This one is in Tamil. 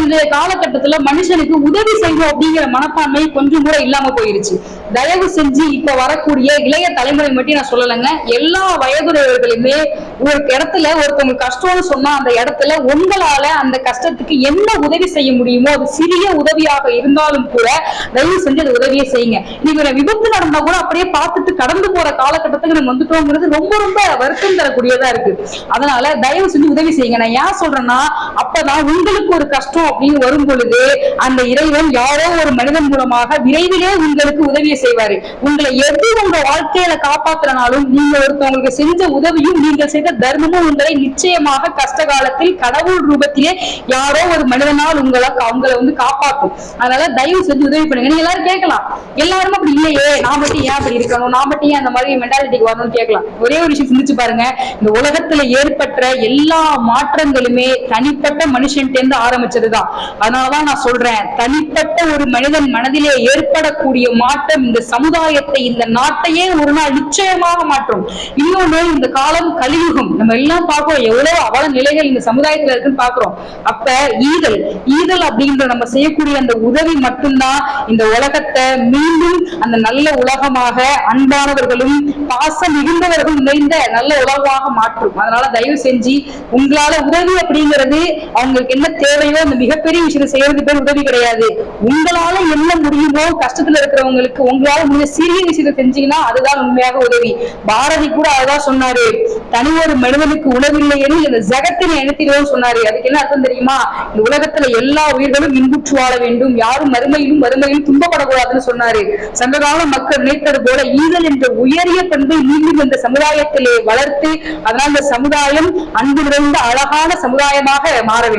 இந்த காலகட்டத்துல மனுஷனுக்கு உதவி செய்யணும் அப்படிங்கிற மனப்பான்மை கொஞ்சம் கூட இல்லாம போயிருச்சு. தயவு செஞ்சு இப்ப வரக்கூடிய இளைய தலைமுறை மட்டும் நான் சொல்லலைங்க, எல்லா வயதுடையவர்களுமே ஒரு இடத்துல ஒருத்தவங்க கஷ்டம்னு சொன்னா அந்த இடத்துல உங்களால அந்த கஷ்டத்துக்கு என்ன உதவி செய்ய முடியுமோ அது சிறிய உதவியாக இருந்தாலும் கூட தயவு செஞ்சு அந்த உதவியை செய்யுங்க. நீங்க விபத்து நடந்தா கூட அப்படியே பார்த்துட்டு கடந்து போற காலகட்டத்துக்கு நம்ம வந்துட்டோங்கிறது ரொம்ப ரொம்ப வருத்தம் தரக்கூடியதா இருக்கு. அதனால தயவு செஞ்சு உதவி செய்யுங்க. நான் ஏன் சொல்றேன்னா, அப்பதான் உங்களுக்கு ஒரு கஷ்டம் அப்படின்னு வரும் பொழுது அந்த இறைவன் யாரோ ஒரு மனிதன் மூலமாக விரைவிலே உங்களுக்கு உதவியை செய்வாரு. உங்களை எது உங்க வாழ்க்கையில காப்பாத்துறனாலும் நீங்க ஒருத்தவங்களுக்கு செஞ்ச உதவியும் நீங்கள் செய்த தர்மமும் உங்களை நிச்சயமாக கஷ்ட காலத்தில் கடவுள் ரூபத்திலே யாரோ ஒரு மனிதனால் உங்களை காப்பாற்றும். அதனால தயவு செஞ்சு உதவி பண்ணுங்க. நீங்க எல்லாரும் கேட்கலாம், எல்லாரும் அப்படி இல்லையே, நான் மட்டும் ஏன் அப்படி இருக்கணும், நான் மட்டும் ஏன் அந்த மாதிரி மென்டாலிட்டிக்கு வரணும்னு கேட்கலாம். ஒரே ஒரு விஷயம் சிந்திச்சு பாருங்க, இந்த உலகத்துல ஏற்பட்ட எல்லா மாற்றங்களுமே தனிப்பட்ட மனுஷன் தேர்ந்து ஆரம்பிச்சதுதான். அதனாலதான் நான் சொல்றேன், தனிப்பட்ட ஒரு மனிதன் மனதிலே ஏற்படக்கூடிய மாற்றம் இந்த சமுதாயத்தை இந்த நாட்டையே ஒரு நாள் நிச்சயமாக மாற்றும். இன்னொன்னு, இந்த காலம் கலியுகம், நம்ம எல்லாம் பார்க்கிறோம் எவ்வளவு அவல நிலைகள் இந்த சமுதாயத்துல இருக்குன்னு பாக்குறோம். அப்ப ஈதல் அப்படின்ற நம்ம செய்யக்கூடிய அந்த உதவி மட்டும்தான் இந்த உலகத்தை மீண்டும் அந்த நல்ல உலகமாக அன்பானவர்களும் பாசம் மிகுந்தவர்களும் நிறைந்த நல்ல உலகமாக மாற்றும். அதனால தயவு செஞ்சு உங்களால உதவி அப்படிங்கிறது அவங்களுக்கு என்ன தேவையோ அந்த மிகப்பெரிய விஷயத்தை செய்யறது பேர் உதவி கிடையாது. உங்களால என்ன முடியுமோ கஷ்டத்துல இருக்கிறவங்களுக்கு உங்களால முடிஞ்ச சிறிய விஷயத்தை செஞ்சீங்கன்னா அதுதான் உண்மையாக உதவி. பாரதி கூட அதான் சொன்னாரு, தனி ஒரு மனிதனுக்கு உணவில்லை எனில் இந்த ஜகத்தினை அனுப்பிடுவோம் சொன்னாரு. அதுக்கு என்ன அர்த்தம் தெரியுமா? இந்த உலகத்துல எல்லா உயிர்களும் இன்புற்று வாழ வேண்டும், யாரும் மறுமையிலும் துன்பப்படக்கூடாதுன்னு சொன்னாரு. சங்ககால மக்கள் நினைத்தது போல ஈதல் என்ற உயரிய பண்பை மீண்டும் இந்த சமுதாயத்திலே வளர்த்து அதனால் இந்த சமுதாயம் அன்பு நிறைந்த அழகான சமுதாயமாக மாற வேண்டும்.